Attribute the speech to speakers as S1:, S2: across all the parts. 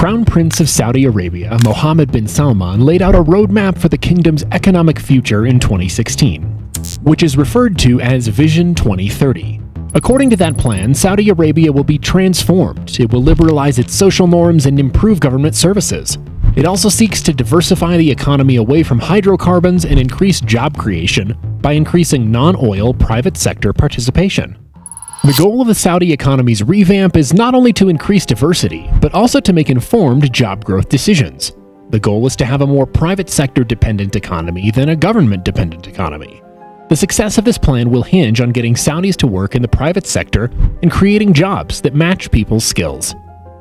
S1: Crown Prince of Saudi Arabia, Mohammed bin Salman, laid out a roadmap for the kingdom's economic future in 2016, which is referred to as Vision 2030. According to that plan, Saudi Arabia will be transformed. It will liberalize its social norms and improve government services. It also seeks to diversify the economy away from hydrocarbons and increase job creation by increasing non-oil private sector participation. The goal of the Saudi economy's revamp is not only to increase diversity, but also to make informed job growth decisions. The goal is to have a more private sector-dependent economy than a government-dependent economy. The success of this plan will hinge on getting Saudis to work in the private sector and creating jobs that match people's skills.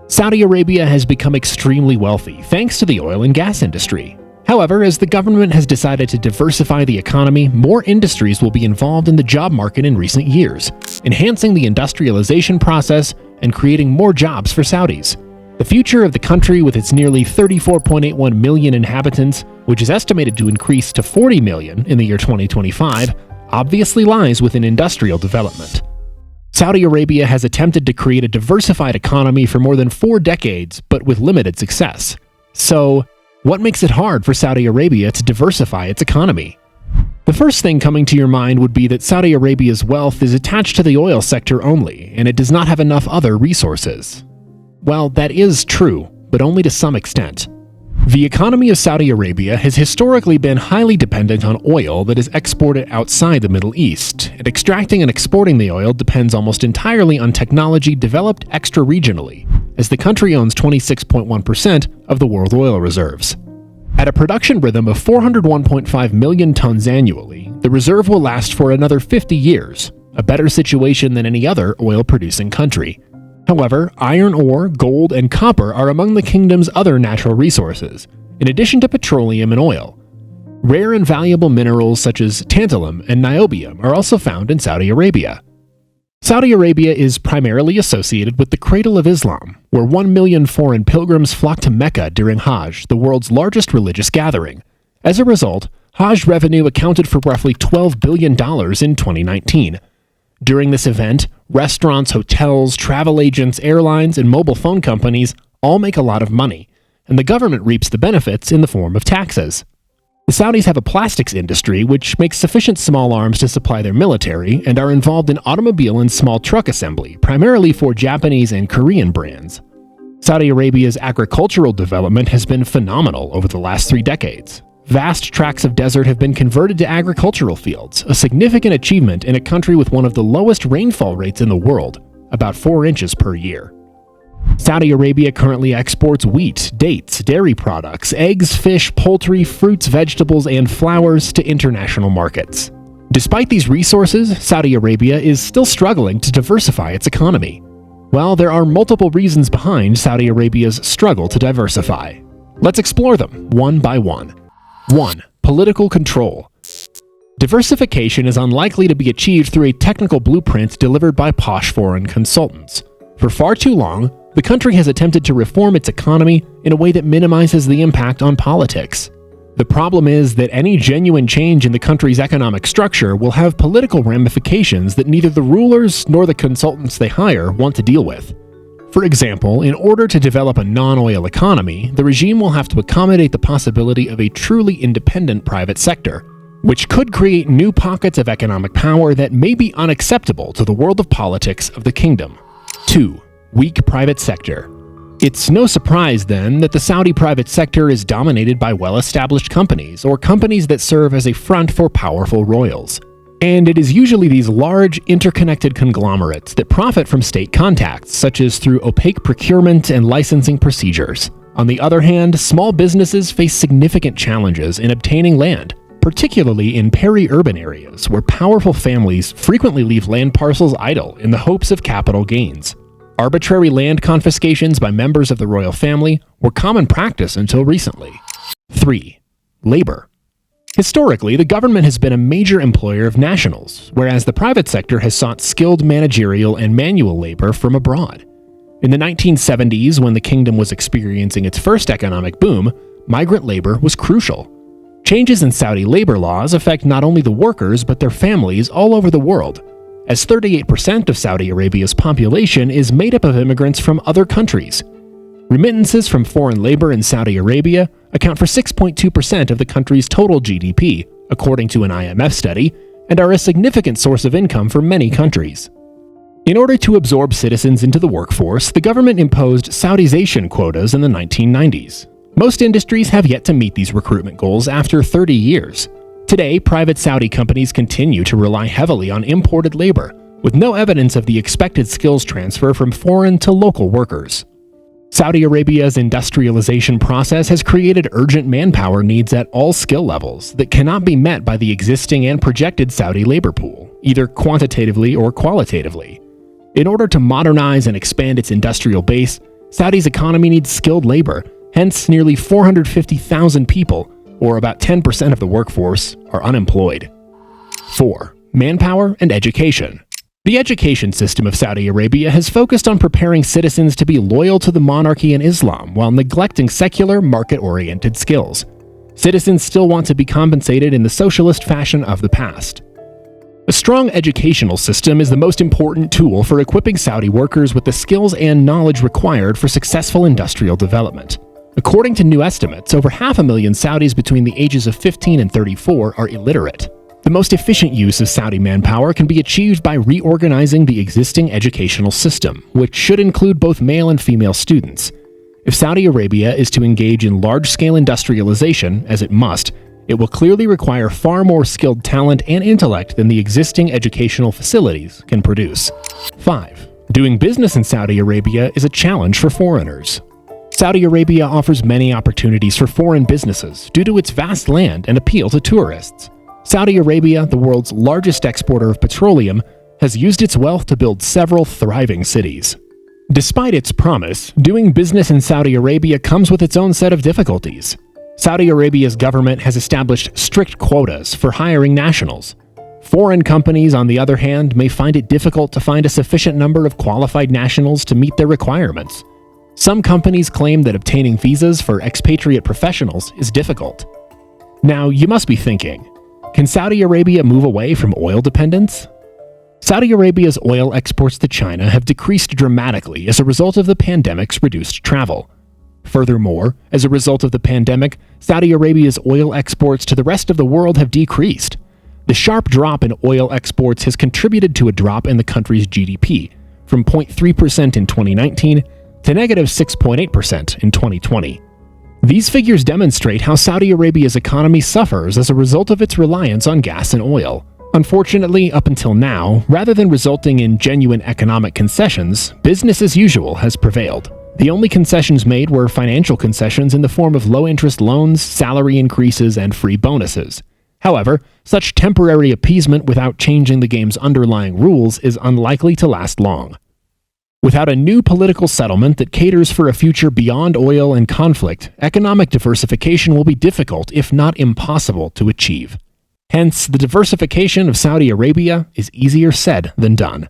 S1: Saudi Arabia has become extremely wealthy thanks to the oil and gas industry. However, as the government has decided to diversify the economy, more industries will be involved in the job market in recent years, enhancing the industrialization process and creating more jobs for Saudis. The future of the country, with its nearly 34.81 million inhabitants, which is estimated to increase to 40 million in the year 2025, obviously lies within industrial development. Saudi Arabia has attempted to create a diversified economy for more than 4 decades, but with limited success. So, what makes it hard for Saudi Arabia to diversify its economy? The first thing coming to your mind would be that Saudi Arabia's wealth is attached to the oil sector only, and it does not have enough other resources. Well, that is true, but only to some extent. The economy of Saudi Arabia has historically been highly dependent on oil that is exported outside the Middle East, and extracting and exporting the oil depends almost entirely on technology developed extra-regionally, as the country owns 26.1% of the world oil reserves. At a production rhythm of 401.5 million tons annually, the reserve will last for another 50 years, a better situation than any other oil-producing country. However, iron ore, gold, and copper are among the kingdom's other natural resources, in addition to petroleum and oil. Rare and valuable minerals such as tantalum and niobium are also found in Saudi Arabia. Saudi Arabia is primarily associated with the cradle of Islam, where 1 million foreign pilgrims flock to Mecca during Hajj, the world's largest religious gathering. As a result, Hajj revenue accounted for roughly $12 billion in 2019. During this event, restaurants, hotels, travel agents, airlines, and mobile phone companies all make a lot of money, and the government reaps the benefits in the form of taxes. The Saudis have a plastics industry which makes sufficient small arms to supply their military and are involved in automobile and small truck assembly, primarily for Japanese and Korean brands. Saudi Arabia's agricultural development has been phenomenal over the last 3 decades. Vast tracts of desert have been converted to agricultural fields, a significant achievement in a country with one of the lowest rainfall rates in the world, about 4 inches per year. Saudi Arabia currently exports wheat, dates, dairy products, eggs, fish, poultry, fruits, vegetables, and flowers to international markets. Despite these resources, Saudi Arabia is still struggling to diversify its economy. Well, there are multiple reasons behind Saudi Arabia's struggle to diversify. Let's explore them one by one. 1. Political control. Diversification is unlikely to be achieved through a technical blueprint delivered by posh foreign consultants. For far too long, the country has attempted to reform its economy in a way that minimizes the impact on politics. The problem is that any genuine change in the country's economic structure will have political ramifications that neither the rulers nor the consultants they hire want to deal with. For example, in order to develop a non-oil economy, the regime will have to accommodate the possibility of a truly independent private sector, which could create new pockets of economic power that may be unacceptable to the world of politics of the kingdom. 2. Weak private sector. It's no surprise, then, that the Saudi private sector is dominated by well-established companies, or companies that serve as a front for powerful royals. And it is usually these large, interconnected conglomerates that profit from state contacts, such as through opaque procurement and licensing procedures. On the other hand, small businesses face significant challenges in obtaining land, particularly in peri-urban areas where powerful families frequently leave land parcels idle in the hopes of capital gains. Arbitrary land confiscations by members of the royal family were common practice until recently. 3. Labor. Historically, the government has been a major employer of nationals, whereas the private sector has sought skilled managerial and manual labor from abroad. In the 1970s, when the kingdom was experiencing its first economic boom, migrant labor was crucial. Changes in Saudi labor laws affect not only the workers but their families all over the world, as 38% of Saudi Arabia's population is made up of immigrants from other countries. Remittances from foreign labor in Saudi Arabia account for 6.2% of the country's total GDP, according to an IMF study, and are a significant source of income for many countries. In order to absorb citizens into the workforce, the government imposed Saudization quotas in the 1990s. Most industries have yet to meet these recruitment goals after 30 years. Today, private Saudi companies continue to rely heavily on imported labor, with no evidence of the expected skills transfer from foreign to local workers. Saudi Arabia's industrialization process has created urgent manpower needs at all skill levels that cannot be met by the existing and projected Saudi labor pool, either quantitatively or qualitatively. In order to modernize and expand its industrial base, Saudi's economy needs skilled labor, hence nearly 450,000 people, or about 10% of the workforce, are unemployed. 4. Manpower and education. The education system of Saudi Arabia has focused on preparing citizens to be loyal to the monarchy and Islam while neglecting secular, market-oriented skills. Citizens still want to be compensated in the socialist fashion of the past. A strong educational system is the most important tool for equipping Saudi workers with the skills and knowledge required for successful industrial development. According to new estimates, over 500,000 Saudis between the ages of 15 and 34 are illiterate. The most efficient use of Saudi manpower can be achieved by reorganizing the existing educational system, which should include both male and female students. If Saudi Arabia is to engage in large-scale industrialization, as it must, it will clearly require far more skilled talent and intellect than the existing educational facilities can produce. 5. Doing business in Saudi Arabia is a challenge for foreigners. Saudi Arabia offers many opportunities for foreign businesses due to its vast land and appeal to tourists. Saudi Arabia, the world's largest exporter of petroleum, has used its wealth to build several thriving cities. Despite its promise, doing business in Saudi Arabia comes with its own set of difficulties. Saudi Arabia's government has established strict quotas for hiring nationals. Foreign companies, on the other hand, may find it difficult to find a sufficient number of qualified nationals to meet their requirements. Some companies claim that obtaining visas for expatriate professionals is difficult. Now, you must be thinking, can Saudi Arabia move away from oil dependence? Saudi Arabia's oil exports to China have decreased dramatically as a result of the pandemic's reduced travel. Furthermore, as a result of the pandemic, Saudi Arabia's oil exports to the rest of the world have decreased. The sharp drop in oil exports has contributed to a drop in the country's GDP, from 0.3% in 2019 to negative 6.8% in 2020. These figures demonstrate how Saudi Arabia's economy suffers as a result of its reliance on gas and oil. Unfortunately, up until now, rather than resulting in genuine economic concessions, business as usual has prevailed. The only concessions made were financial concessions in the form of low-interest loans, salary increases, and free bonuses. However, such temporary appeasement without changing the game's underlying rules is unlikely to last long. Without a new political settlement that caters for a future beyond oil and conflict, economic diversification will be difficult, if not impossible, to achieve. Hence, the diversification of Saudi Arabia is easier said than done.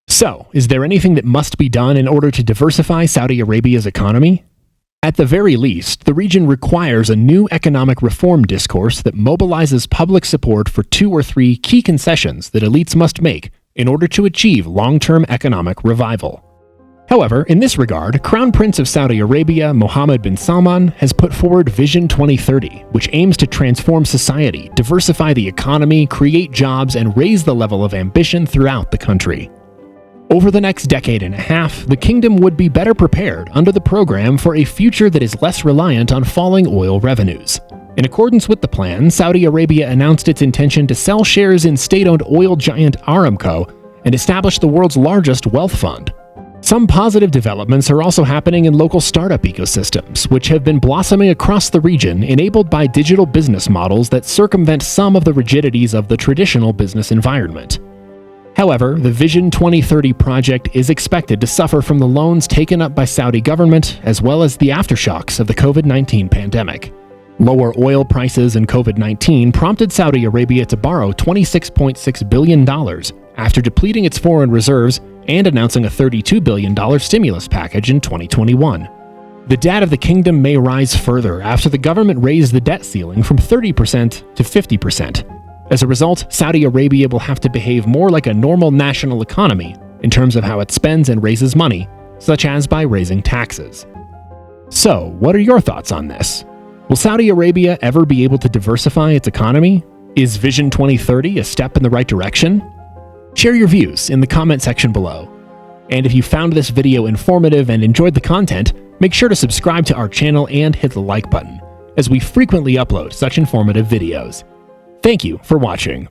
S1: So, is there anything that must be done in order to diversify Saudi Arabia's economy? At the very least, the region requires a new economic reform discourse that mobilizes public support for 2 or 3 key concessions that elites must make in order to achieve long-term economic revival. However, in this regard, Crown Prince of Saudi Arabia, Mohammed bin Salman, has put forward Vision 2030, which aims to transform society, diversify the economy, create jobs, and raise the level of ambition throughout the country. Over the next decade and a half, the kingdom would be better prepared under the program for a future that is less reliant on falling oil revenues. In accordance with the plan, Saudi Arabia announced its intention to sell shares in state-owned oil giant Aramco and establish the world's largest wealth fund. Some positive developments are also happening in local startup ecosystems, which have been blossoming across the region, enabled by digital business models that circumvent some of the rigidities of the traditional business environment. However, the Vision 2030 project is expected to suffer from the loans taken up by Saudi government, as well as the aftershocks of the COVID-19 pandemic. Lower oil prices and COVID-19 prompted Saudi Arabia to borrow $26.6 billion after depleting its foreign reserves and announcing a $32 billion stimulus package in 2021. The debt of the kingdom may rise further after the government raised the debt ceiling from 30% to 50%. As a result, Saudi Arabia will have to behave more like a normal national economy in terms of how it spends and raises money, such as by raising taxes. So, what are your thoughts on this? Will Saudi Arabia ever be able to diversify its economy? Is Vision 2030 a step in the right direction? Share your views in the comment section below. And if you found this video informative and enjoyed the content, make sure to subscribe to our channel and hit the like button, as we frequently upload such informative videos. Thank you for watching.